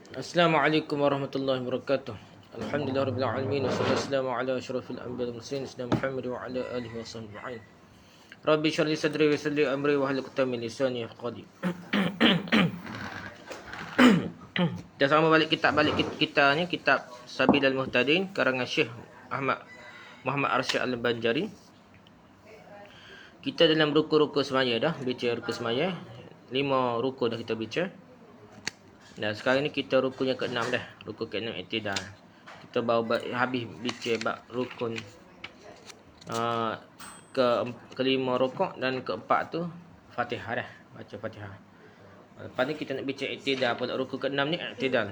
Assalamualaikum warahmatullahi wabarakatuh. Alhamdulillahirabbil alamin wassalamu ala asyrafil anbiya'i wal mursalin sayyidina Muhammad wa ala alihi washabbihi ajma'in. Rabbi shrah li sadri wa yassir li amri wa hlul 'uqdatam min lisani yafqahu. Kita sama balik kita ni kitab Sabilal Muhtadin karangan Syekh Ahmad Muhammad Arsyad Al-Banjari. Kita dalam ruku-ruku semaya dah, baca ruku semaya. 5 ruku dah kita baca. Dan sekarang ni kita rukun yang ke-6 dah. Rukun ke-6 i'tidal. Kita baru habis baca bab rukun kelima rukuk dan keempat tu Fatihah dah. Baca Fatihah. Lepas ni kita nak baca i'tidal pula. Rukun ke-6 ni i'tidal.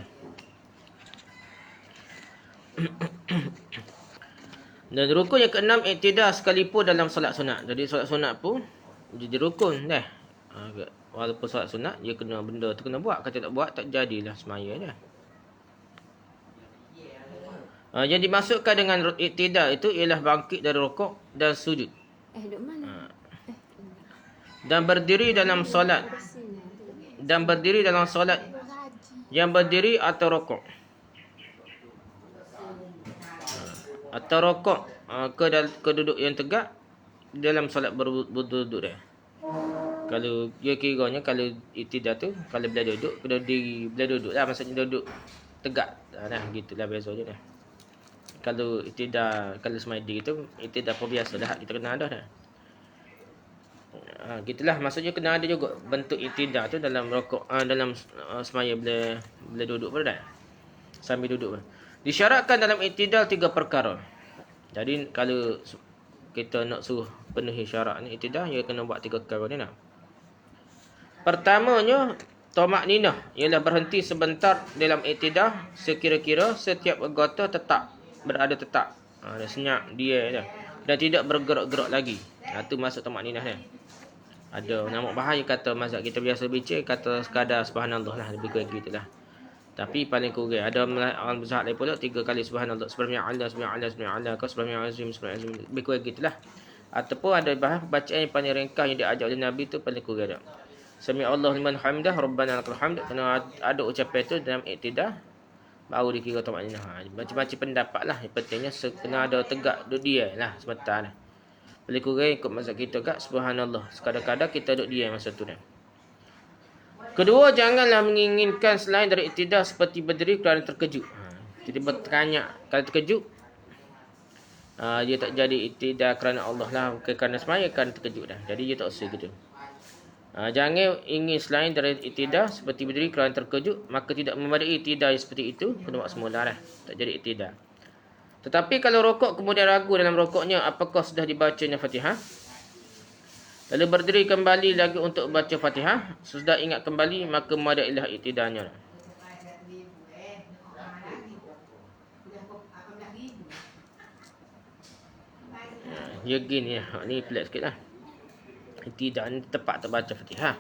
Dan rukun yang ke-6 i'tidal sekalipun dalam solat sunat. Jadi solat sunat pun jadi rukun dah. Walaupun solat sunat dia kena benda tu kena buat. Kalau tak buat tak jadilah semaya dah. Yang dimasukkan dengan i'tidal itu ialah bangkit dari rukuk dan sujud. Duk mana? Dan berdiri dalam solat. Dan berdiri dalam solat yang berdiri atau rukuk. Atau rukuk ke duduk yang tegak dalam solat berduduk dia. Kalau dia kiranya kalau i'tidal tu kalau bila duduk kena diri bila duduk lah, maksudnya duduk tegak dah gitulah biasa je dah. Kalau i'tidal kalau semadi tu i'tidal pun biasalah kita kena ada dah. Gitulah maksudnya kena ada juga bentuk i'tidal tu dalam rukuk dalam semaya bila duduk pun dah. Sambil duduk pun. Disyaratkan dalam i'tidal 3 perkara. Jadi kalau kita nak suruh penuhi syarat ni i'tidal, dia kena buat 3 perkara ni lah. Pertamanya, tamakninah ialah berhenti sebentar dalam i'tidal sekira-kira setiap anggota berada tetap. Dia senyap dia dah. Dan tidak bergerak-gerak lagi. Itu masuk tamakninah dia. Ada nama bahaya kata mazhab kita biasa baca kata sekadar subhanallah lah, lebih kurang gitulah. Tapi paling kurang ada orang mazhab lain pula 3 kali subhanallah, subhanallah, subhanallah, subhanallah, subhanallah, subhanallah, lebih kurang gitulah. Ataupun ada bahas bacaan yang paling ringkas yang diajar oleh Nabi tu paling kurang dah. Sami Allahu liman hamidah, Rabbana lakal hamd. Kena ada ucapan tu dalam i'tidal baru dikira tamakninah. Macam-macam pendapat lah. Yang pentingnya kena ada tegak duduk dia lah sebentar dah. Paling kurang ikut mazhab kita kat subhanallah. Kadang-kadang kita duduk dia masa tu dah. Kedua, janganlah menginginkan selain dari i'tidal seperti berdiri kerana terkejut. Jadi bertanya kalau terkejut dia tak jadi i'tidal kerana Allah lah, kerana semaya kan terkejut dah. Jadi dia tak usah gitu. Jangan ingin selain dari i'tidal seperti berdiri kerana terkejut, maka tidak memadai i'tidal seperti itu, kena buat semula dah. Tak jadi i'tidal. Tetapi kalau rukuk kemudian ragu dalam rukuknya apakah sudah dibacanya Fatihah, lalu berdiri kembali lagi untuk baca Fatihah, sudah ingat kembali maka memadailah i'tidalnya. Ya gini ya, ni pelik sikit lah. I'tidal ni tepat tak baca Fatihah.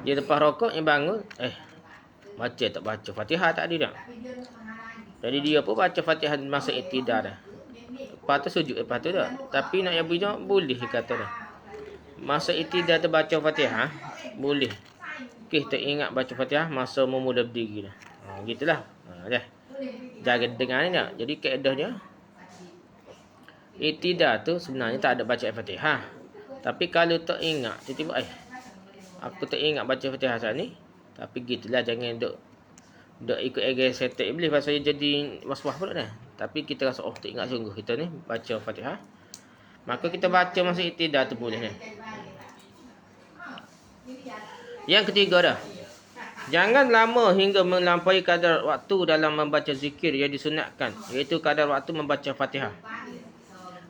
Dia lepas rokok yang bangun, baca tak baca Fatihah tak ada dah. Jadi dia pun baca Fatihah masa i'tidal dah. Lepas tu sujud lepas tu dah. Tapi nak yang bijak boleh kata dah. Masa i'tidal tu baca Fatihah boleh. Kita ingat baca Fatihah masa memula berdiri dah. Gitulah. Dah. Jaga dengar ni dah. Jadi kaedahnya i'tidal tu sebenarnya tak ada baca Fatihah. Tapi kalau tak ingat, tiba-tiba aku tak ingat baca Fatihah saat ni. Tapi gitulah, jangan duk ikut agak setek iblis pasal jadi was-was pula dah. Tapi kita rasa tak ingat sungguh kita ni baca Fatihah. Maka kita baca masa i'tidal tu boleh dah. Yang ketiga dah. Jangan lama hingga melampaui kadar waktu dalam membaca zikir yang disunatkan, iaitu kadar waktu membaca Fatihah.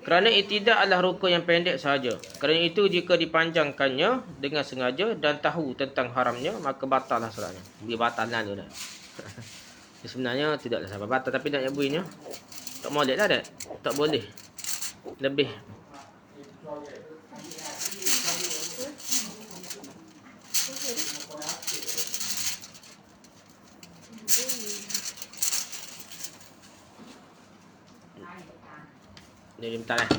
Kerana i'tidal adalah rukun yang pendek sahaja. Kerana itu jika dipanjangkannya dengan sengaja dan tahu tentang haramnya, maka batallah solatnya. Dia batal lalu dah. Sebenarnya tidaklah sampai batal, tapi nak nyabuinya tak boleh lah dah. Tak boleh lebih. Jadi bentar lah.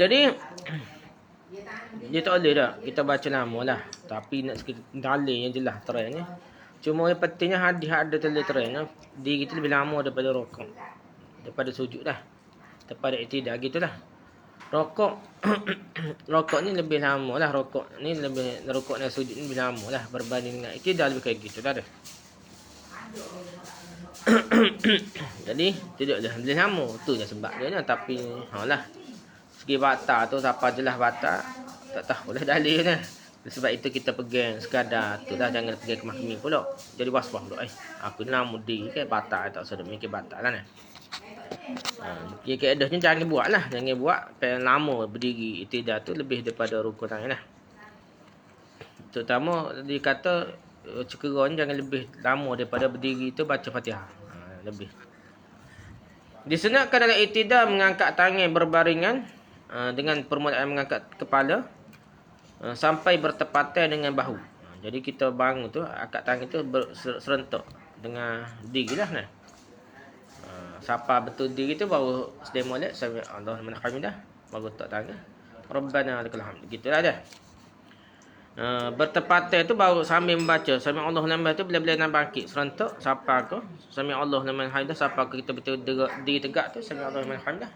Jadi dia tak boleh dah kita baca nama lah. Tapi nak sikit dalil yang jelas terang ni. Cuma yang pentingnya hadis ada terang. Diri kita lebih lama daripada rokok. Daripada sujud dah. Daripada iktidak gitulah. Rokok rokok ni lebih lama lah. Rokok ni dan sujud ni lebih lama lah berbanding dengan iktidak lebih kayak gitu dah. Jadi tidak boleh lebih lama. Tu je sebab dia ni. Tapi lah segi batal tu siapa jelas batal tak tahulah dalil ni. Sebab itu kita pegang sekadar tu dah, jangan pegang kemah-kemih pula. Jadi waspas pula aku ni nama di kan batal tak usah mikir batal lah ni. Keadahnya jangan buat lah. Jangan buat lama berdiri iktidak tu lebih daripada rukun tangan lah. Terutama dia kata cekera ni jangan lebih lama daripada berdiri tu baca Fatihah. Lebih. Disunatkan dalam iktidak mengangkat tangan berbaringan dengan permulaan mengangkat kepala sampai bertepatan dengan bahu. Jadi kita bangun tu angkat tangan tu serentak dengan diri lah nah. Siapa betul diri tu baru sedih molek sami Allah liman hamidah baru tak tangan Rabbana lakal hamd gitulah dia. Bertepatan tu baru sambil membaca sami Allah liman tu bila-bila nak bangkit serentak siapa ke sami Allah liman hamidah siapa ke kita betul diri tegak tu sami Allah liman hamidah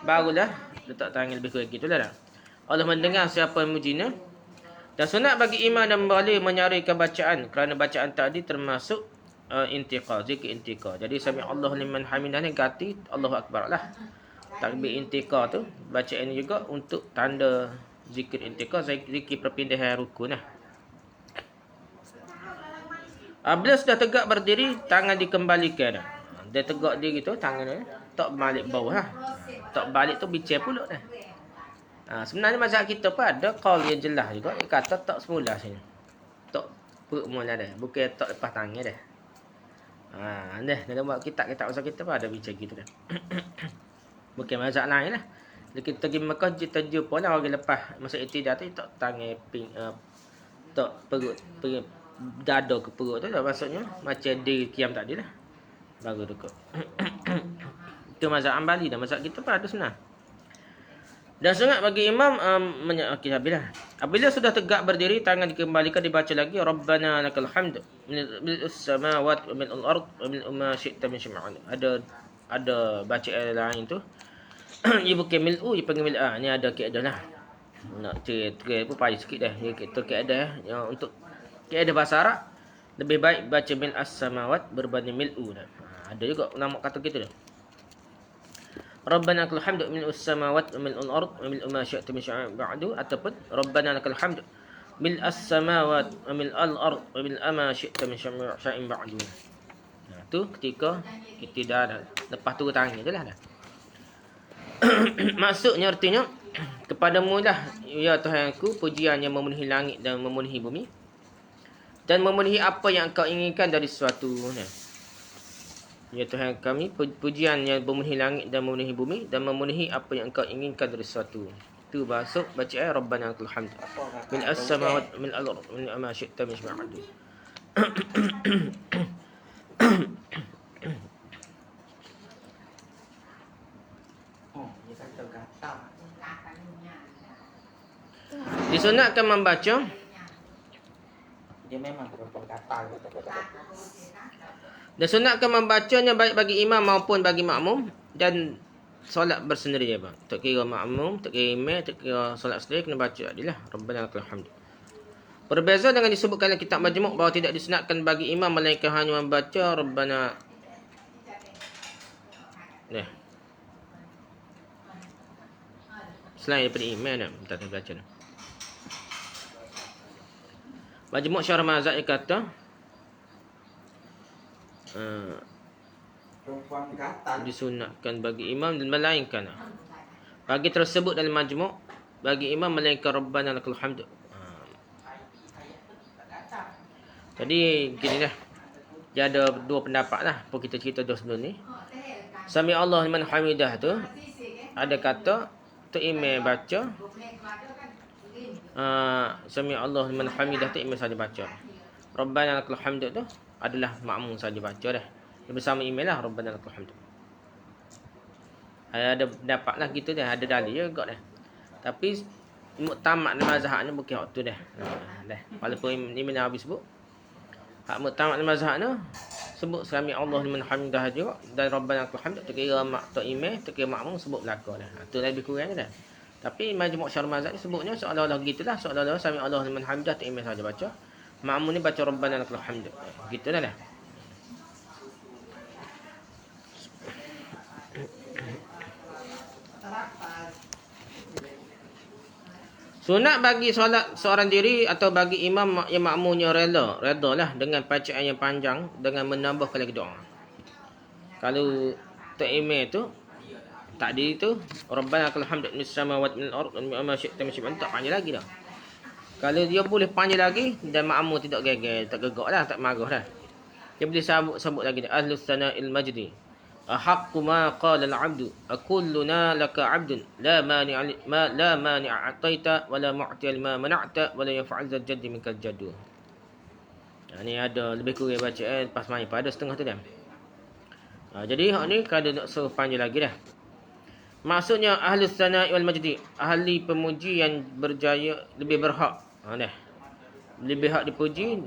barulah letak tangan lebih kurang gitulah dah. Allah mendengar siapa yang mujinya. Dan sunat bagi imam dan boleh menyarikan bacaan kerana bacaan tadi termasuk intiqah, zikir intiqah. Jadi sami Allah liman hamidah ni ganti Allahu akbar lah. Takbir intiqah tu bacaan juga untuk tanda zikir intiqah, zikir perpindahan rukun lah. Bila sudah tegak berdiri, tangan dikembalikan. Dia tegak diri tu tangan ni tak balik bawah lah. Tak balik tu bincang pula dah. Sebenarnya mazhab kita pun ada qaul yang jelas juga. Dia kata tak semula sini. Tak perut mula dah. Bukan tak lepas tangan dah. Dalam buat kitab-kitab pasal kita pun ada bincang gitu dah. Bukan mazhab lain lah. Kita pergi Mekah kita jumpa lah orang lepas masa iktidak tu tak tangan tak perut dada ke perut tu dah maksudnya macam di kiam tadi lah. Baru dekat. Itu mazhab Ambali dah. Mazhab kita pun ada sebenarnya. Dan sunat bagi imam apabila sudah tegak berdiri tangan dikembalikan dibaca lagi Rabbana lakal hamd mil'us samawati wa mil'ul ard wa mil'u ma syi'ta min syai'in. Ada bacaan lain tu ia bukan mil'u, ia panggil mil'a. Ni ada kaedah lah. Nak cerita pun payah sikit dah. Kita kaedah yang untuk kaedah bahasa Arab lebih baik baca mil'as samawat berbanding mil'u dah. Ada juga nama kata kita dah. Rabbana lakal hamdu mil'us samawati wa mil'ul ard wa mil'u ma syi'ta min syai'in ba'du ataupun Rabbana lakal hamdu mil'as samawati wa mil'al ard wa mil'u ma syi'ta min syai'in ba'du. Tu ketika kita dah lepas turun tangan je lah dah. Maksudnya artinya kepadamu lah ya Tuhanku pujian yang memenuhi langit dan memenuhi bumi dan memenuhi apa yang kau inginkan dari sesuatu ni. Ya Tuhan kami, pujian yang memenuhi langit dan memenuhi bumi dan memenuhi apa yang engkau inginkan dari sesuatu. Itu masuk bacaan Rabbana lakal hamd. Min as-samawati min al-ard min ma syi'ta min syai'in. Disunatkan membaca dia memang berkata. Dan sunatkan membacanya baik bagi imam maupun bagi makmum dan solat bersendiri ya bang. Tak kira makmum, tak kira imam, tak kira solat sendiri kena baca adilah Rabbana lakal hamd. Berbeza dengan disebutkan dalam kitab Majmu' bahawa tidak disunatkan bagi imam melainkan hanya membaca Rabbana. Nah. Selain daripada imam dah minta baca. Majmu' Syarah Mazhab kata disunatkan bagi imam dan melainkan bagi tersebut dalam majmu' bagi imam melainkan Rabbana lakal hamd. Jadi gini dah. Dia ada dua pendapat lah. Apa kita cerita dua sebelum ni. Sami Allah liman hamidah tu ada kata tu imam baca Sami Allah liman hamidah tu imam saja baca. Rabbana lakal hamd tu adalah makmum saja baca dah. Bersama email lah Rabbana lakal hamd. Ada pendapat lah gitu dah, ada dalil juga dah. Tapi muktamad mazhab ni bukan hak tu dah. Dah. Walaupun Imam Nawawi sebut hak muktamad mazhab ni sebut sami Allah liman hamidah juga dan Rabbana lakal hamd terkira mak tok imam terkira makmum sebut belaka dah. Tu lebih kurang dah. Tapi majmuk syarh mazhab ni sebutnya seolah-olah gitulah, seolah-olah sami Allah liman hamidah tok imam saja baca. Makmum ni baca Rabbana lakal hamd. Gitulah dah. Sunat bagi solat seorang diri atau bagi imam yang makmumnya reda lah dengan bacaan yang panjang dengan menambahkan lagi doa. Kalau tok imam tu tadi tu Rabbana lakal hamd mis samawati wal ardh wa ma syi'ta min syai'in tak panjang lagi dah. Kalau dia boleh panjang lagi dan makmum tidak geger, tak gegak dah, tak marah dah. Dia boleh sabut lagi dah. Ahlus sana'il majdi. Ahaqqu ma qala al-'abdu akulluna laka 'abdun la mani'a a'taita wa la mu'tiya lima mana'ta wa la yanfa'u al-jaddi minkal jaddu. Ni ada lebih kurang bacaan pas main pada setengah tu dah. Jadi hak ni kada nak suruh panjang lagi dah. Maksudnya ahlus sana'i wal majdi, ahli pemuji yang berjaya lebih berhak. Dah. Lebih hak dipuji.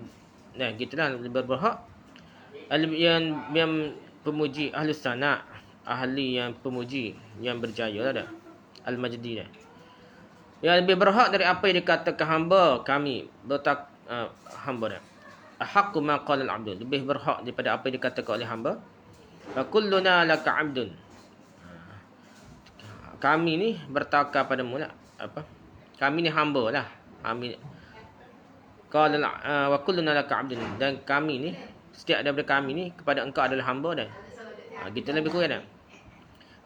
Nah, gitulah lebih berhak. Yang pemuji ahlus sana', ahli yang pemuji yang berjaya dah. Al-majdi dah. Yang lebih berhak dari apa yang dikatakan hamba kami, hamba dah. Ahaqqu ma qala al-'abdu, lebih berhak daripada apa yang dikatakan oleh hamba. Fa kulluna laka 'abdun. Kami ni bertakar padamu lah. Apa? Kami ni hamba lah. Kami qala wa kulluna laka 'abdun, dan kami ni setiap daripada kami ni kepada engkau adalah hamba dah. Kita lebih kurang dah.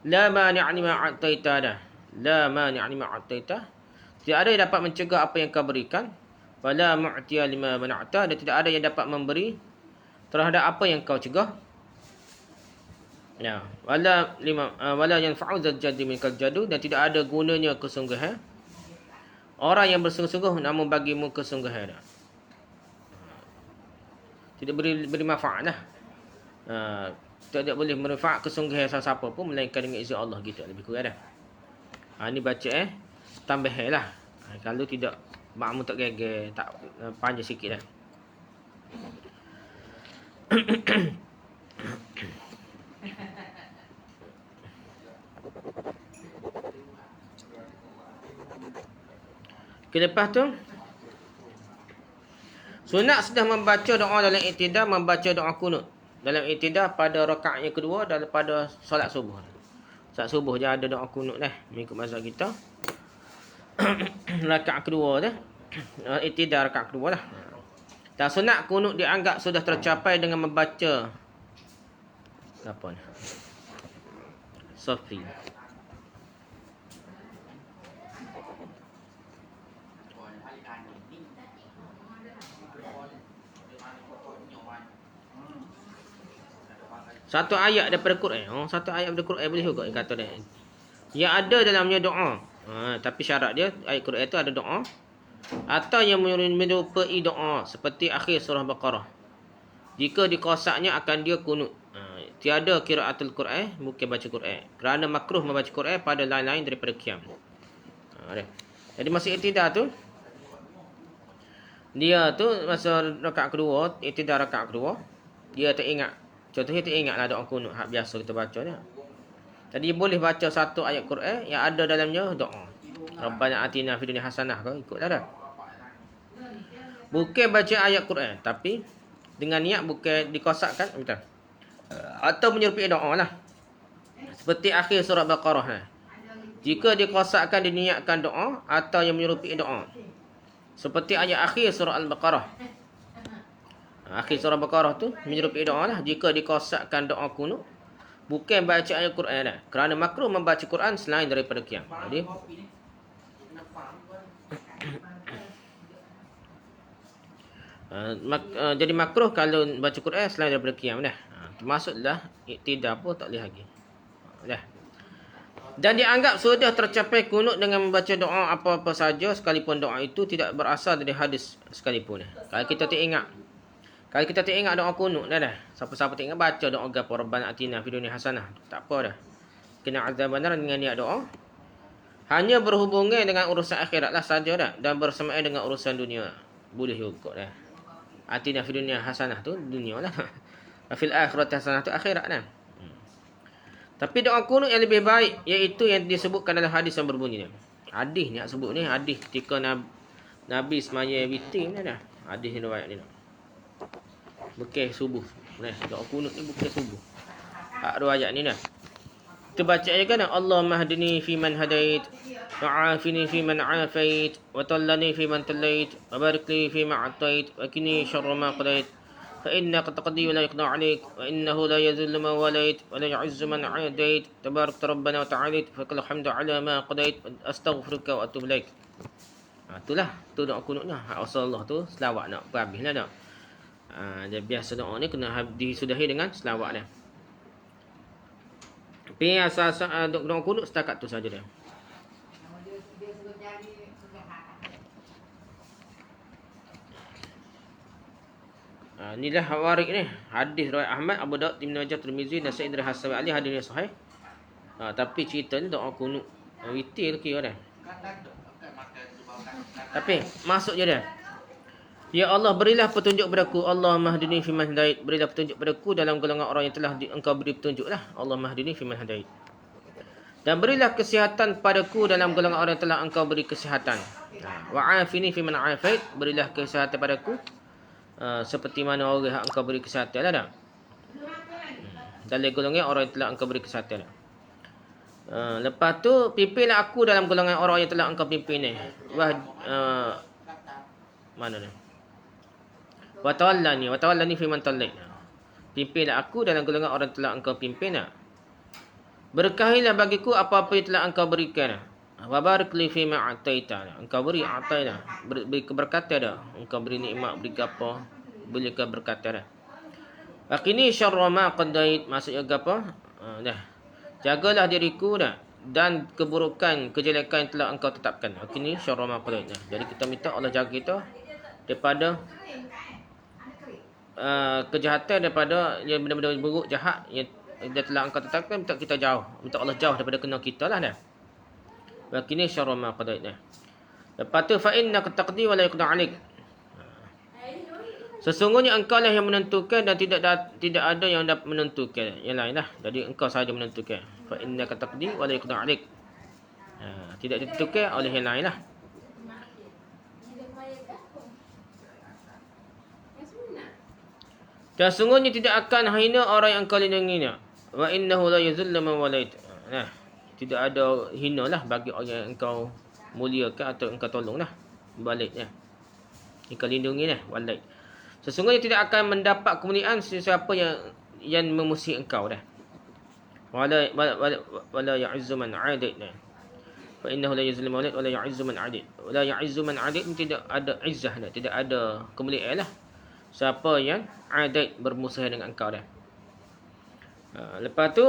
La mani'a lima a'taita dah. La mani'a lima a'taita. Tidak ada yang dapat mencegah apa yang kau berikan. Wala mu'tiya lima mana'ta, dan tidak ada yang dapat memberi terhadap apa yang kau cegah. Ya, wala yanfa'u zajjadi minkal jadu, dan tidak ada gunanya kesungguhan orang yang bersungguh-sungguh namun bagimu kesungguhan dah. Tidak beri manfaat dah. Tidak boleh manfaat kesungguhan siapa pun melainkan dengan izin Allah gitu. Lebih kurang dah. Ni baca tambah lah. Kalau tidak makmum tak geger, tak panjang sikit dah. Lepas tu sunat sudah membaca doa dalam i'tidal, membaca doa kunut dalam i'tidal pada rakaat yang kedua daripada solat subuh. Solat subuh je ada doa kunut dah mengikut mazhab kita. Rakaat kedua dah. I'tidal rakaat kedua lah. Dan sunat kunut dianggap sudah tercapai dengan membaca apa ni? Safi. Satu ayat daripada Quran. Satu ayat daripada Quran boleh juga kata dia. Yang ada dalamnya doa. Tapi syarat dia ayat Quran itu ada doa. Atau yang menyerupai doa seperti akhir surah Baqarah. Jika dikosaknya akan dia kunut. Tiada qiraatul Quran, bukan baca Quran. Kerana makruh membaca Quran pada lain-lain daripada qiyam. Jadi masa i'tidal tu, dia tu masa rakaat kedua, i'tidal rakaat kedua, dia tak ingat. Contohnya tak ingatlah doa kunut hak biasa kita baca ni. Jadi boleh baca satu ayat Quran yang ada dalamnya doa. Rabbana atina fid dunya hasanah, kau ikutlah dah. Bukan baca ayat Quran, tapi dengan niat bukan dikosakkan, betul. Atau menyerupai doa lah. Seperti akhir surah Baqarah. Jika dikosakkan diniatkan doa atau yang menyerupai doa. Seperti ayat akhir surah Al-Baqarah. Akhir surah Baqarah tu menyerupai doa lah. Jika dikosakkan doa kunut, bukan baca ayat Quran dah. Kerana makruh membaca Quran selain daripada qiyam. Jadi makruh kalau baca Quran selain daripada qiyam dah. Termasuklah i'tidal pun tak boleh lagi. Dah. Dan dianggap sudah tercapai kunut dengan membaca doa apa-apa saja sekalipun doa itu tidak berasal dari hadis sekalipun. Kalau kita tak ingat. Kalau kita tak ingat doa kunut dah. Siapa-siapa tak ingat baca doa gapo Rabbana atina fid dunya hasanah. Tak apa dah. Kena azab benar dengan niat doa. Hanya berhubungan dengan urusan akhirat lah saja dah, dan bersamaan dengan urusan dunia. Boleh juga dah. Atina fi dunia hasanah tu dunia lah. Fil akhirat hasanah tu akhirat dah. Tapi doa kunut yang lebih baik iaitu yang disebutkan dalam hadis yang berbunyi ni. Hadis ni nak sebut ni hadis ketika Nabi semaya witir ni dah. Hadis ni riwayat ni. Bukan subuh. Nah, doa kunut ni bukan subuh. Hak riwayat ni dah. Kita baca aja kan, Allahumma hdini fi man hadait, wa afini fi man afait, wa tallani fi man tallait, wa barik li fi ma atait, wa qini syarra ma qadait. فإنك تقضي ولا يقضى عليك وإنه لا يذل من وليت ولا يعز من عاديت تبارك ربنا وتعاليت فلك الحمد على ما قضيت أستغفرك وأتوب إليك. Itulah tu doa kunutnya. Rasulullah tu selawat nak habislah dah. Dia biasa doa ni kena disudahi dengan selawat dia. Tapi asas doa kunut setakat tu saja dia. Inilah warik ni. Hadis riwayat Ahmad, Abu Daud, Ibn Majah, Tirmizi, Nasa'i, dan Hasan Ali. Hadis ni sahih. Tapi cerita ni doa kunut witir kira dah. Tapi masuk je dia. Ya Allah, berilah petunjuk padaku. Allahumma hdini fi man hadait. Berilah petunjuk padaku dalam golongan orang yang telah engkau beri petunjuk lah. Allahumma hdini fi man hadait. Dan berilah kesihatan padaku dalam golongan orang yang telah engkau beri kesihatan. Wa afini fi man afait. Berilah kesihatan padaku seperti mana orang yang engkau beri kesihatan lah dah. Dalam golongan orang yang telah engkau beri kesihatan. Lepas tu pimpinlah aku dalam golongan orang yang telah engkau pimpin ni. Mana ni? Wa tawallani fi man tallait. Pimpinlah aku dalam golongan orang yang telah engkau pimpin lah. Berkahilah bagiku apa-apa yang telah engkau berikan. Wa barik li fi ma ataita. Engkau beri ataina, beri keberkatan dah. Engkau beri nikmat, beri apa? Beri keberkatan dah. Wa qini syarra ma qadait. Maksudnya apa? Dah. Jagalah diriku dah dan keburukan, kejelekan yang telah engkau tetapkan. Wa qini syarra ma qadait. Jadi kita minta Allah jaga kita daripada kejahatan, daripada yang benda-benda buruk jahat yang dia telah engkau tetapkan. Minta kita jauh, minta Allah jauh daripada kena kita lah dah. Wa qini syarra ma qadait. Lepas tu fa innaka taqdi wa la yuqda 'alaik. Sesungguhnya engkau lah yang menentukan dan tidak ada yang dapat menentukan yang lain lah. Jadi engkau sahaja menentukan. Fa innaka taqdi wa la yuqda 'alaik. Tidak ditentukan oleh yang lain lah. Dan sesungguhnya tidak akan hina orang yang engkau lindunginya. Wa innahu la yuzillu man walait. Tidak ada hina lah bagi orang yang engkau muliakan atau engkau tolong lah. Baliknya. Engkau lindungi lah. Walait. Sesungguhnya tidak akan mendapat kemuliaan sesiapa yang memusuhi engkau dah. Wala ya'izzu man 'adait. Fa innahu la yuzillu man walait wala ya'izzu man 'adait. Wala ya'izzu man adait, tidak ada izzah dah, tidak ada kemuliaan lah siapa yang adait bermusuh dengan engkau dah. Lepas tu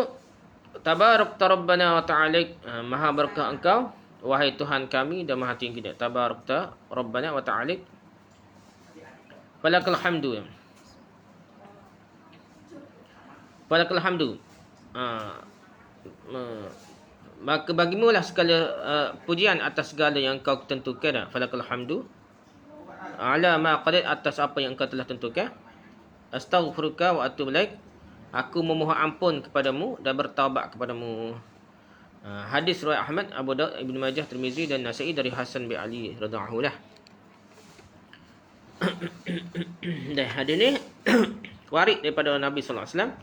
tabarak rabbana wa ta'alik. Maha berkah engkau wahai Tuhan kami dan maha tinggi dia. Tabarak rabbana wa ta'alik. Falakal hamdu. Falakal hamdu. Maka bagimu lah segala pujian atas segala yang kau tentukan. Falakal hamdu ala ma qadait, atas apa yang kau telah tentukan. Astaghfiruka wa atubu ilaik. Aku memohon ampun kepadamu dan bertaubat kepadamu. Hadis riwayat Ahmad, Abu Daud, Ibn Majah, Tirmizi dan Nasa'i dari Hasan bin Ali radhiyallahu anhu lah. Dan hadis ni warid daripada Nabi sallallahu alaihi wasallam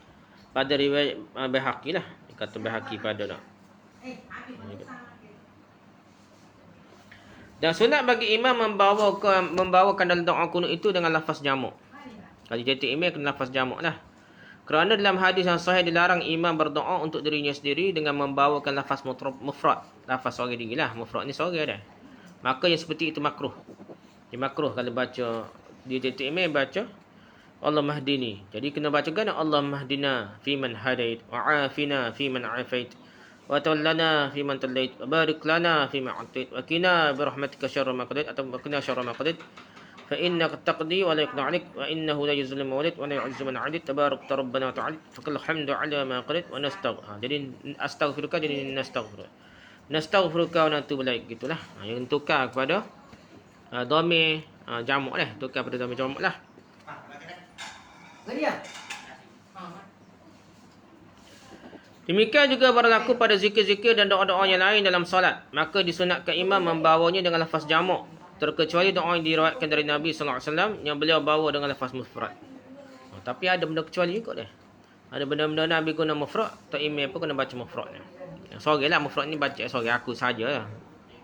pada riwayat Baihaqi lah. Kata Baihaqi pada nak. Dan sunat bagi imam membawakan dalam doa kunut itu dengan lafaz jamak. Kalau jadi imam kena lafaz jamak lah. Kerana dalam hadis yang sahih dilarang imam berdoa untuk dirinya sendiri dengan membawakan lafaz mufrad. Lafaz seorang diri lah. Mufrad ni seorang dah. Maka yang seperti itu makruh. Dia makruh kalau baca dia jadi imam baca Allah mahdini. Jadi kena baca kan Allah mahdina fi man hadait wa afina fi man afait wa tawallana fi man tallait wa barik lana fi ma atait wa qina bi rahmatika syarra ma qadait atau qina syarra ma qadait fa innaka taqdi wa la yuqda 'alaik wa innahu la yuzillu man walait wa la yu'izzu man 'adait tabarak rabbana wa ta'ala fakal hamdu 'ala ma qadait wa nastaghfir. Jadi astaghfiruka jadi nastaghfir. nastaghfiruka wa natubu ilaik, gitulah. Yang tukar kepada dhamir jamak lah, tukar pada dhamir jamak lah. Demikian juga berlaku pada zikir-zikir dan doa-doa yang lain dalam solat. Maka disunatkan imam membawanya dengan lafaz jamak, terkecuali doa yang diriwayatkan dari Nabi sallallahu alaihi wasallam yang beliau bawa dengan lafaz mufrad. Tapi ada benda kecuali juga dia. Ada benda-benda Nabi guna mufrad, tak imam pun kena baca mufradnya. Sorry lah, mufrad ni baca sorry aku saja.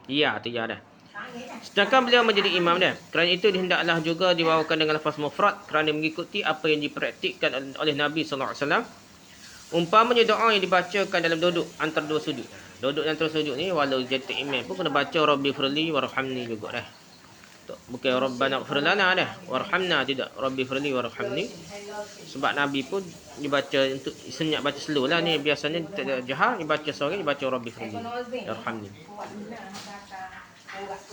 Ya atau ya dah. Sedangkan beliau menjadi imam dia. Kerana itu hendaklah juga dibawakan dengan lafaz mufrad kerana mengikuti apa yang dipraktikkan oleh Nabi sallallahu alaihi wasallam. Umpamanya doa yang dibacakan dalam duduk antara dua sujud. Duduk antara sujud ni walau jadi imam pun kena baca Rabbi firli warhamni juga dah. Bukan Rabbana ighfir lana dah. Warhamna tidak. Rabbi firli warhamni. Sebab Nabi pun dibaca untuk senyap baca slow lah ni. Biasanya tak jahar, dibaca seorang, dibaca Rabbi firli warhamni.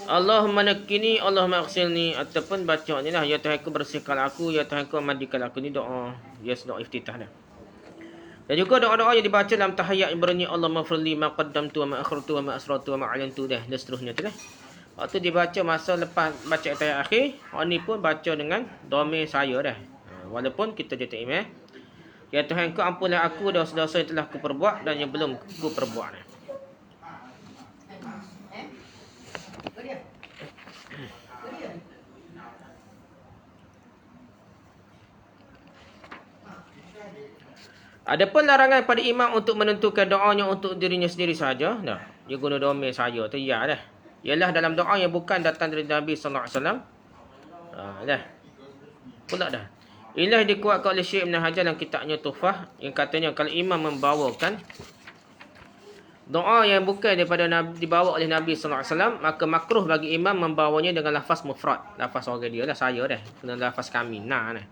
Allahumma nakkini, Allahumma aghsilni, ataupun baca ni lah, ya Tuhanku bersihkan aku, ya Tuhanku mandikan aku. Ni doa, yes, doa iftitah dah. Dan juga doa-doa yang dibaca dalam tahiyat yang berbunyi Allahumma firli ma qaddamtu wa ma akhartu wa ma asrartu wa ma a'lantu dah, dan seterusnya tu dah. Waktu dibaca masa lepas baca tahiyat akhir, orang ni pun baca dengan dhamir saya dah. Walaupun kita jadi imam. Ya Tuhanku ampunlah aku dosa-dosa yang telah aku perbuat dan yang belum aku perbuat dah. Adapun larangan pada imam untuk menentukan doanya untuk dirinya sendiri saja, dah. Dia guna dhamir saya tu ya dah. Ialah dalam doa yang bukan datang dari Nabi sallallahu alaihi wasallam. Dah. Pula dah. Inilah dikuatkan oleh Syekh Ibn Hajar dalam kitabnya Tuhfah yang katanya kalau imam membawakan doa yang bukan daripada Nabi, dibawa oleh Nabi sallallahu alaihi wasallam, maka makruh bagi imam membawanya dengan lafaz mufrad. Lafaz orang dia lah, saya dah. Dengan lafaz kami nah dah.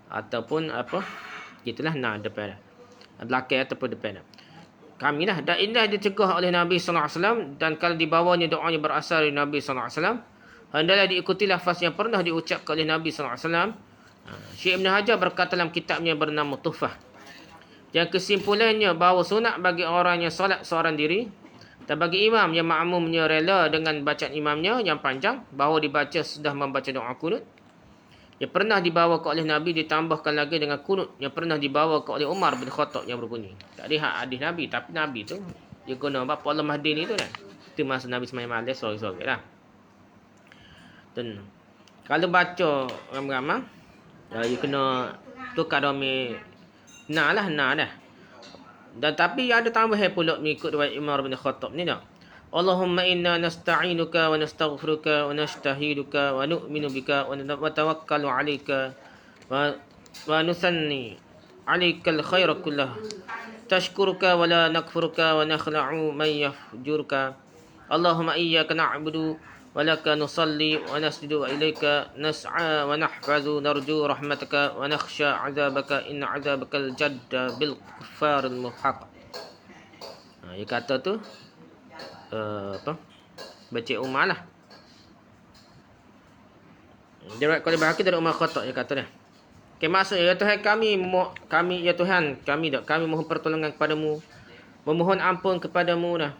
Ataupun apa? Gitulah nah depan dah. Belakang ataupun depan dah. Kami lah. Dan inilah dicegah oleh Nabi sallallahu alaihi wasallam, dan kalau dibawanya doanya berasal dari Nabi sallallahu alaihi wasallam, hendaklah diikuti lafaz yang pernah diucapkan oleh Nabi sallallahu alaihi wasallam. Syekh Ibn Hajar berkata dalam kitabnya bernama Tuhfah, yang kesimpulannya bahawa sunat bagi orang yang solat seorang diri dan bagi imam yang makmumnya rela dengan bacaan imamnya yang panjang, bahawa dibaca sudah membaca doa kunut yang pernah dibawa oleh Nabi, ditambahkan lagi dengan kunut yang pernah dibawa oleh Umar bin Khattab yang berbunyi. Tak ada hadis Nabi, tapi Nabi tu dia guna apa Allah Mahdi ni tu dah. Itu masa Nabi sembahyang malam, sorry lah. Dan kalau baca ramai-ramai, you kena tukar dhamir nah dah. Dan tapi ada tambahan pula mengikut riwayat Umar bin Khattab ni dah. Allahumma inna nasta'inuka wa nastaghfiruka wa nastahiduka wa nu'minu bika wa tawakkalu 'alaika wa nusanni 'alaikal khaira kullah. Tashkuruka wa la nakfuruka wa nakhla'u man yafjuruka. Allahumma iyyaka na'budu wa laka nusalli wa nasjudu ilaika nas'a wa nahfazu narju rahmataka wa nakhsha 'adzabaka inna 'adzabakal jadda bil kuffaril muhaq. Dia kata tu baca Umar lah. Dia kalau bahaki dari Umar Khattab dia kata dia. Maksudnya ya Tuhan kami ya Tuhan kami mohon pertolongan kepadamu, memohon ampun kepadamu dah,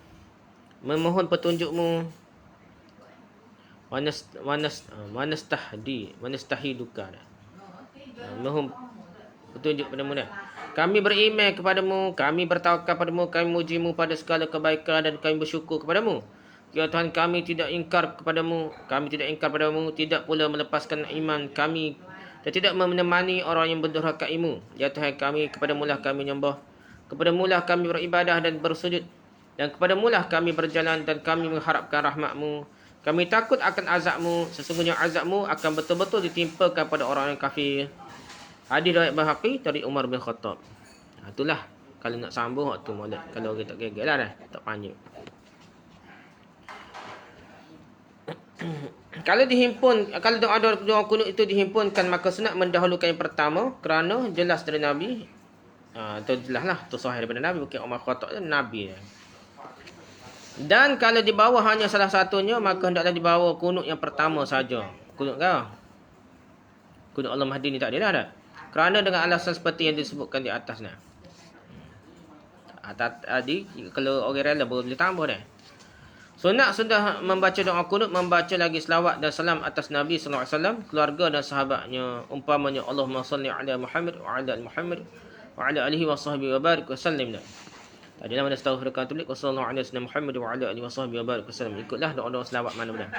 memohon petunjukmu, wanastahiduka dah, mohon petunjuk kepadamu dah. Kami beriman kepadamu, kami bertawakal kepadamu, kami mujimu pada segala kebaikan dan kami bersyukur kepadamu. Ya Tuhan kami tidak ingkar kepadamu, tidak pula melepaskan iman kami dan tidak menemani orang yang berdurhakaimu. Ya Tuhan kami, kepadamulah kami menyembah, kepadamulah kami beribadah dan bersujud, dan kepadamulah kami berjalan dan kami mengharapkan rahmatmu. Kami takut akan azabmu, sesungguhnya azabmu akan betul-betul ditimpakan pada orang yang kafir. Hadis riwayat Baihaqi dari Umar bin Khattab. Itulah kalau nak sambung waktu molek. Kalau kita tak gagal lah dah, tak panjang. Kalau doa kunut itu dihimpunkan, maka sunat mendahulukan yang pertama kerana jelas dari Nabi. Itu jelas lah, itu sahih daripada Nabi, bukan Umar Khattab tu Nabi. Dan kalau dibawa hanya salah satunya, maka hendaklah dibawa kunut yang pertama saja. Kunut kau. Kunut Allah Mahdi ni tak ada dah. Kerana dengan alasan seperti yang disebutkan di atas ni. Tadi kalau orang rela boleh tambah dah. Sunat sudah membaca doa kunut, membaca lagi selawat dan salam atas Nabi sallallahu alaihi wasallam, keluarga dan sahabatnya. Umpamanya Allahumma salli ala Muhammad wa ala Muhammad wa ala alihi wa sahbihi wa barik wa sallim. Tadi nama astaghfiruka wa atubu ilaik. Wassallallahu ala sayyidina Muhammad wa ala alihi wa sahbihi wa barik wa sallim. Ikutlah doa-doa selawat mana benar.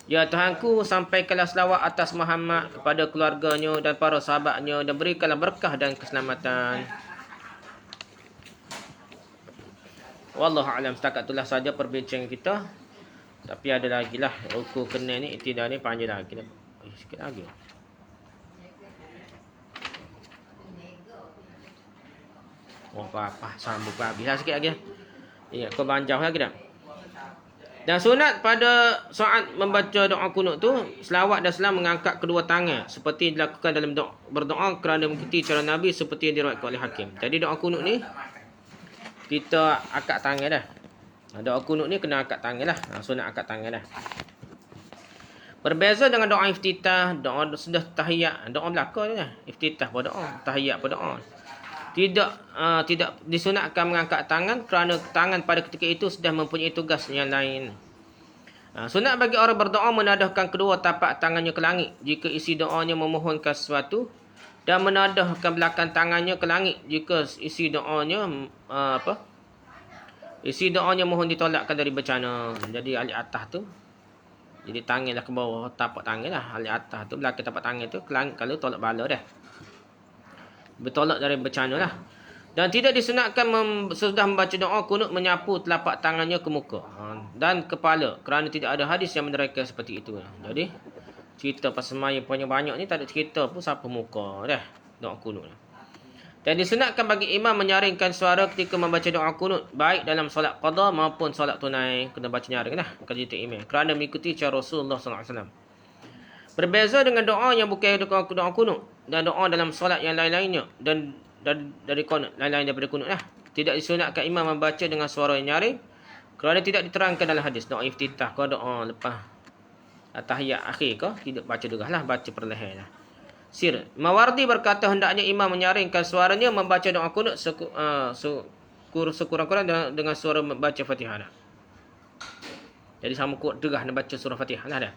Ya Tuhanku, sampaikanlah selawat atas Muhammad kepada keluarganya dan para sahabatnya dan berikanlah berkah dan keselamatan. Wallahu alam. Setakat itulah saja perbincangan kita. Tapi ada lagi lah ruku kena ni, iktidah ni panjang lagi dah. Sikit lagi. Oh apa sambung habis lah sikit lagi. Ya, kau banjau lagi dah. Dan sunat pada saat membaca doa kunut tu, selawat dan salam mengangkat kedua tangan seperti dilakukan dalam doa, berdoa kerana mengikuti cara Nabi seperti yang diriwayatkan oleh Hakim. Jadi doa kunut ni kita angkat tangan dah. Doa kunut ni kena angkat tangan lah. Sunat angkat tangan dah. Berbeza dengan doa iftitah, doa sudah tahiyat, doa belakang dah. Iftitah pun doa, tahiyat pun doa. Tidak disunatkan mengangkat tangan kerana tangan pada ketika itu sudah mempunyai tugas yang lain. Sunat bagi orang berdoa menadahkan kedua tapak tangannya ke langit jika isi doanya memohonkan sesuatu, dan menadahkan belakang tangannya ke langit jika isi doanya isi doanya mohon ditolakkan dari bencana. Jadi alik atas tu, jadi tanganlah ke bawah, tapak tangan lah. Alik atas tu, belakang tapak tangan tu ke langit kalau tolak bala dah. Bertolak dari bencana lah. Dan tidak disunatkan sesudah membaca doa kunut menyapu telapak tangannya ke muka dan kepala kerana tidak ada hadis yang menerangkan seperti itu. Jadi cerita pasal semaya punya banyak ni tak ada cerita pun sapu muka dah doa kunut. Dan disunatkan bagi imam menyaringkan suara ketika membaca doa kunut baik dalam solat qada maupun solat tunai, kena baca nyaring lah kerana imam kerana mengikuti cara Rasulullah sallallahu alaihi wasallam. Berbeza dengan doa yang bukan doa kunut dan doa dalam solat yang lain-lainnya dan dari kunut lain-lain daripada kunut lah. Tidak disunatkan imam membaca dengan suara yang nyaring kerana tidak diterangkan dalam hadis. Doa iftitah ke doa lepas tahiyat akhir ke tidak baca derah lah, baca perlahan lah. Sir Mawardi berkata hendaknya imam menyaringkan suaranya membaca doa kunut sekurang-kurang dengan suara membaca Fatihah dah. Jadi sama kuat derah nak baca surah Fatihah lah dah.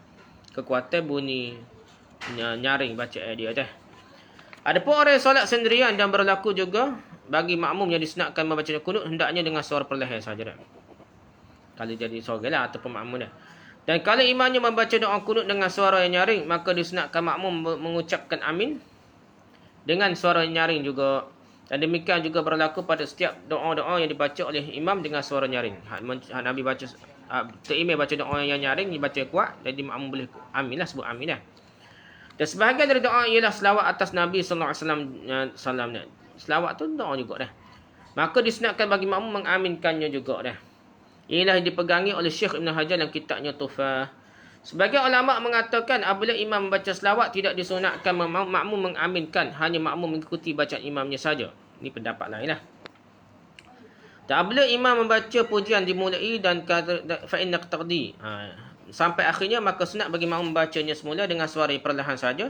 Kekuatan bunyi nyaring baca dia dah. Adapun orang yang solat sendirian dan berlaku juga bagi makmum yang disunatkan membaca kunut hendaknya dengan suara perlahan saja dah. Kalau jadi seorang lah ataupun makmum dah. Dan kalau imamnya membaca doa kunut dengan suara yang nyaring, maka disunatkan makmum mengucapkan amin dengan suara yang nyaring juga. Dan demikian juga berlaku pada setiap doa-doa yang dibaca oleh imam dengan suara nyaring. Nabi baca imam baca doa yang nyaring, dibaca kuat, jadi makmum boleh amin lah, sebut amin lah. Dan sebahagian dari doa ialah selawat atas Nabi sallallahu alaihi wasallam. Selawat tu doa juga dah. Maka disunatkan bagi makmum mengaminkannya juga dah. Inilah yang dipegangi oleh Syekh Ibn Hajar dalam kitabnya Tuhfah. Sebagian ulama mengatakan apabila imam membaca selawat tidak disunatkan makmum mengaminkan, hanya makmum mengikuti bacaan imamnya saja. Ini pendapat lain lah. Dan apabila imam membaca pujian dimulai dan fa inna taqdi sampai akhirnya, maka sunat bagi makmum membacanya semula dengan suara yang perlahan saja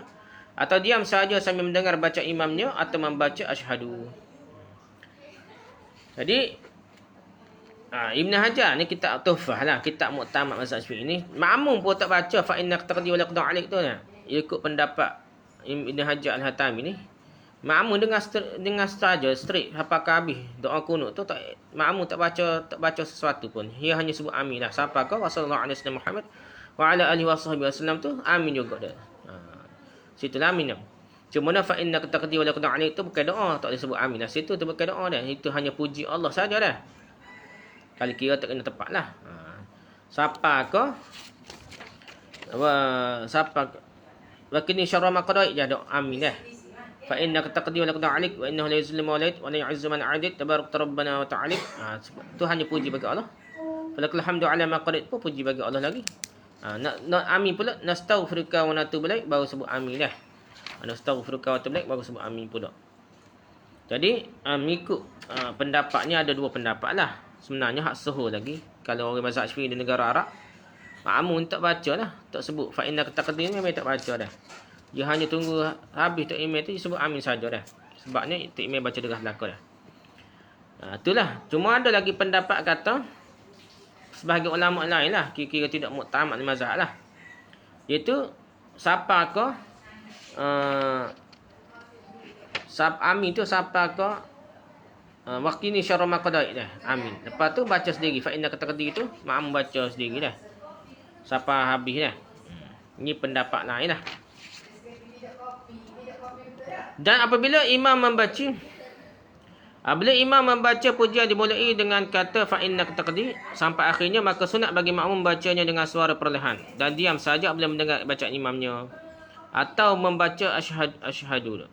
atau diam saja sambil mendengar baca imamnya atau membaca asyhadu. Jadi Ibn Hajar ni kitab Tuhfah lah, kitab muktamad mazhab Syafi'i ni. Makmum pun tak baca fa inna taqdi wa la qada alik tu lah. Ikut pendapat Ibn Hajar Al-Hatami ni. Makmum dengan saja straight hafal habis doa kunut tu, tak makmum tak baca sesuatu pun. Dia hanya sebut amin lah. Siapa kau sallallahu alaihi wasallam Muhammad wa ala alihi wasallam tu amin juga dah. Situ lah amin. Cuma fa inna taqdi wa la qada alik tu bukan doa, tak boleh sebut amin lah. Situ tu bukan doa dah. Itu hanya puji Allah saja dah. Kali kira tak kena tepat lah. Siapa kau wa kini syarra ma qadai je doa amin dah. Fa innaka taqdi wa la qada alik wa innahu la yuzlimu wa la yu'izzu man 'adit tabarak rabbana wa ta'ala. Tu hanya puji bagi Allah. Falakal hamdu 'ala ma qadait pun puji bagi Allah lagi. Nak amin pula nastaghfiruka wa natubu ilaik baru sebut amin dah. Nastaghfiruka wa natubu ilaik baru sebut amin pula. Jadi mengikut pendapatnya ada dua pendapat lah. Sebenarnya hak sahih lagi kalau orang mazhab Syafi'i di negara Arab, makmum tak baca lah, tak sebut fa innaka taqdi ni memang tak baca dah. Dia hanya tunggu habis tak imam tu sebut amin saja dah. Sebabnya tak imam baca derah belakang dah. Itulah. Cuma ada lagi pendapat kata sebahagian ulama lain lah, kira-kira tidak muktamad mazhab lah. Iaitu siapa ke amin tu siapa ke waktu ni syarah maqdai dah. Amin. Lepas tu baca sendiri. Fa inna taqdi tu makmum baca sendiri dah. Siapa habis dah. Ini pendapat lain lah. Dan apabila imam membaca bila imam membaca pujian dimulai dengan kata fa inna taqdi sampai akhirnya, maka sunat bagi makmum bacanya dengan suara perlahan dan diam saja bila mendengar bacaan imamnya atau membaca asyhadu.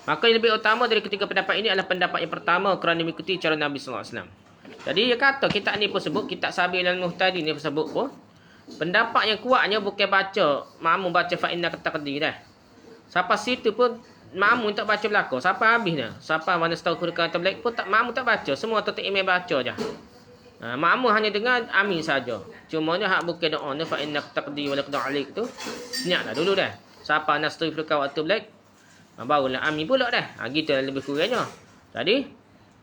Maka yang lebih utama dari ketiga pendapat ini adalah pendapat yang pertama kerana mengikuti cara Nabi sallallahu alaihi wasallam. Jadi dia kata kitab ni pun sebut, kitab Sabil al-Muhtadi ni pun sebut pun pendapat yang kuatnya bukan baca makmum baca fa inna taqdi dah. Sampai situ pun makmum tak baca belakang. Sampai habis dah. Sampai mana setahu kata black pun tak makmum tak baca. Semua tetap imam baca je. Makmum hanya dengar amin saja. Cumanya hak bukan doa ni fa inna taqdi wa laqad alik tu senyap dah dulu dah. Sampai nastaghfiruka waktu black barulah amin pula dah. Gitu lebih kurangnya. Jadi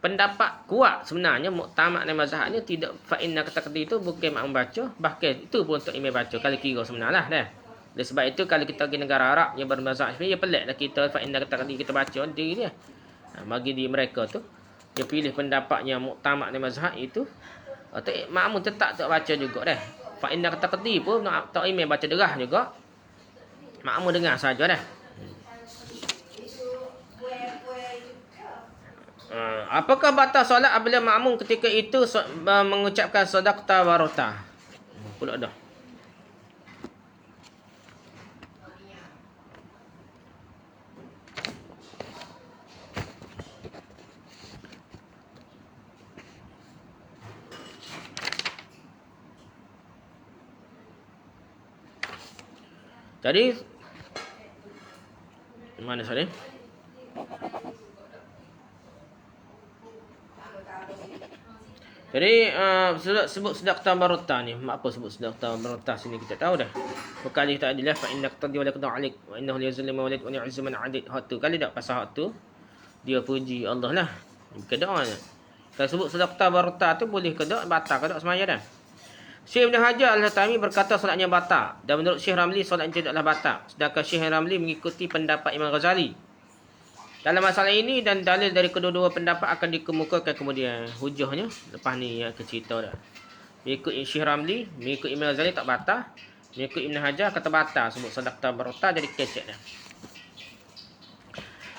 pendapat kuat sebenarnya muktamad dan mazhabnya tidak fa inna taqdi tu bukan makmum baca, bahkan itu pun untuk imam baca kalau kira sebenarnya dah. Oleh sebab itu kalau kita pergi negara Arab yang bermazhab Syafi'i, ya peliklah kita fa inna taqdi kita baca diri dia. Bagi di mereka tu dia pilih pendapatnya muktamad dan mazhab itu atau makmum tetap tak baca juga dah. Fa inna taqdi pun tak imam baca derah juga. Makmum dengar saja dah. Apakah batal solat apabila makmum ketika itu mengucapkan sadaqta warota? Pula dah. Jadi mana sorry? Jadi sebut sedaqah barota ni. Apa sebut sedaqah barota sini kita tahu dah. Berkali tak adilah fa inna taqdi wa laqad alik wa innahu yazlimu walid wa yu'izzu man adid. Hak tu kali tak pasal hak tu dia puji Allah lah. Bukan doa je. Kalau sebut sedaqah barota tu boleh ke tak batal ke tak semaya dah. Syekh Ibn Hajar Al-Haytami berkata solatnya batal. Dan menurut Syekh Ramli solatnya tidaklah batal. Sedangkan Syekh Ramli mengikuti pendapat Imam Ghazali dalam masalah ini, dan dalil dari kedua-dua pendapat akan dikemukakan kemudian. Hujahnya lepas ni ya cerita dah. Mengikut Syekh Ramli, mengikut Imam Ghazali tak batal. Mengikut Ibn Hajar kata batal sebut sedaqah barota, jadi kecek dah.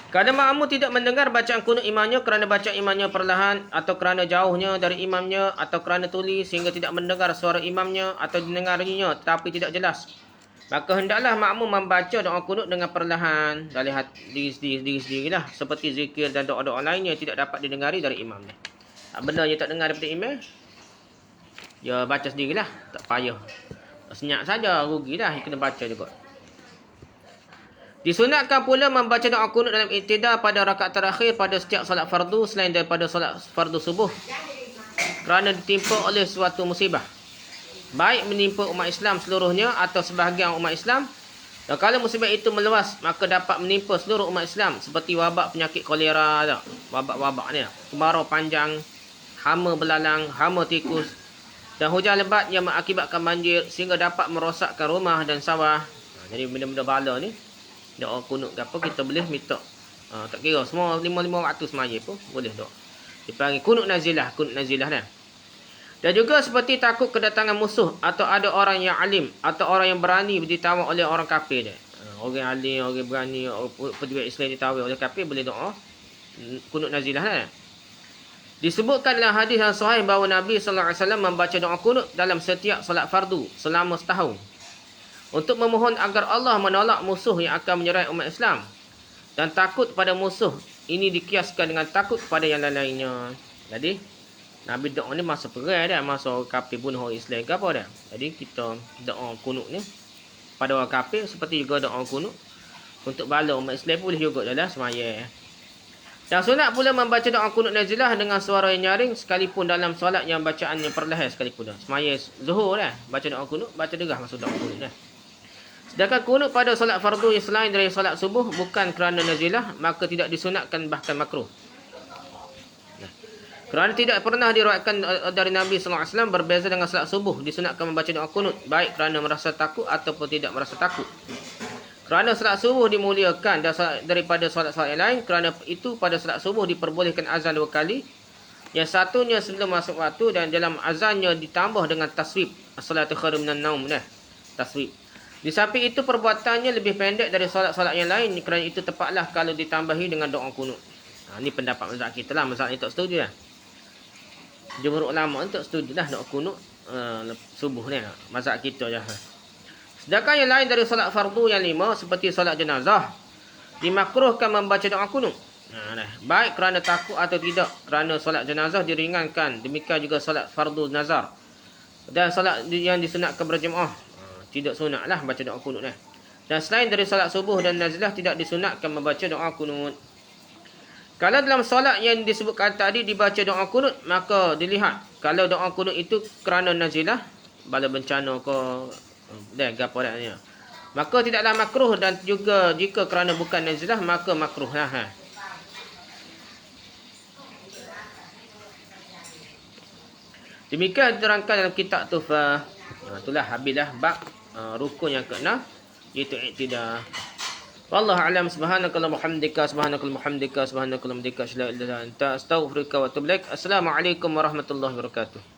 Kadang makmum tidak mendengar bacaan kunut imamnya kerana bacaan imamnya perlahan, atau kerana jauhnya dari imamnya, atau kerana tuli sehingga tidak mendengar suara imamnya, atau didengarnya tetapi tidak jelas. Maka hendaklah makmum membaca doa kunut dengan perlahan dari diri sendiri lah, seperti zikir dan doa-doa lainnya yang tidak dapat didengari dari imamnya. Benda yang tak dengar daripada imam, dia baca sendirilah, tak payah. Senyap saja rugilah, kena baca juga. Disunatkan pula membaca doa kunut dalam iktidal pada rakaat terakhir pada setiap solat fardu selain daripada solat fardu subuh, kerana ditimpa oleh suatu musibah, baik menimpa umat Islam seluruhnya atau sebahagian umat Islam. Dan kalau musibah itu meluas, maka dapat menimpa seluruh umat Islam, seperti wabak penyakit kolera, wabak ni, kemarau panjang, hama belalang, hama tikus, dan hujan lebat yang mengakibatkan banjir sehingga dapat merosakkan rumah dan sawah. Jadi benda-benda bala ni, doa kunut ke apa kita boleh minta. Tak kira semua 5 waktu semaya pun boleh doa. Dipanggil kunut nazilah dah. Dan juga seperti takut kedatangan musuh, atau ada orang yang alim atau orang yang berani ditawar oleh orang kafir dia. Orang alim, orang berani, pejuang Islam ditawar oleh kafir, boleh doa kunut nazilah dah. Disebutkan dalam hadis yang sahih bahawa Nabi sallallahu alaihi wasallam membaca doa kunut dalam setiap solat fardu selama setahun, untuk memohon agar Allah menolak musuh yang akan menyerang umat Islam. Dan takut pada musuh ini dikiaskan dengan takut kepada yang lain-lainnya. Jadi Nabi doa ni masa perang dah, masa orang kafir bunuh orang Islam ke apa dah. Jadi kita doa kunut ni pada orang kafir, seperti juga doa kunut untuk bala umat Islam boleh juga dalam semaya. Dan sunat pula membaca doa kunut nazilah dengan suara yang nyaring, sekalipun dalam solat yang bacaannya perlahan sekalipun dah. Semaya zuhur dah, baca doa kunut, baca derah masuk doa kunut dah. Sedangkan kunut pada solat fardu yang selain dari solat subuh bukan kerana nazilah, maka tidak disunatkan, bahkan makruh. Kerana tidak pernah diriwayatkan dari Nabi SAW berbeza dengan salat subuh disunatkan membaca doa kunut baik kerana merasa takut ataupun tidak merasa takut. Kerana salat subuh dimuliakan daripada solat-solat yang lain, kerana itu pada salat subuh diperbolehkan azan 2 kali. Yang satunya sebelum masuk waktu dan dalam azannya ditambah dengan taswib. As-salatu khairum minan naum taswib. Di samping itu perbuatannya lebih pendek dari solat-solat yang lain, kerana itu tepatlah kalau ditambahi dengan doa kunut. Ini pendapat mazhab kita lah, mazhab ni tak setuju lah. Jumhur ulama ni tak setuju lah doa kunut subuh ni, mazhab kita je. Sedangkan yang lain dari solat fardu yang 5 seperti solat jenazah dimakruhkan membaca doa kunut. Baik kerana takut atau tidak, kerana solat jenazah diringankan. Demikian juga solat fardu nazar dan solat yang disunatkan berjemaah. Tidak sunatlah baca doa kunut ni. Dan selain dari solat subuh dan nazilah tidak disunatkan membaca doa kunut. Kalau dalam solat yang disebutkan tadi dibaca doa kunut, maka dilihat kalau doa kunut itu kerana nazilah, bala bencana ke gapo dak ni, maka tidaklah makruh, dan juga jika kerana bukan nazilah maka makruhlah. Demikian diterangkan dalam kitab Tuhfah. Itulah habislah bab rukun yang ke-6 iaitu i'tidah. Wallahu a'lam. Subhanakallahumma hamdika subhanakallahumma hamdika subhanakallahumma hamdika asyhadu an la ilaha illa anta astaghfiruka wa atubu ilaik. Assalamualaikum warahmatullahi wabarakatuh.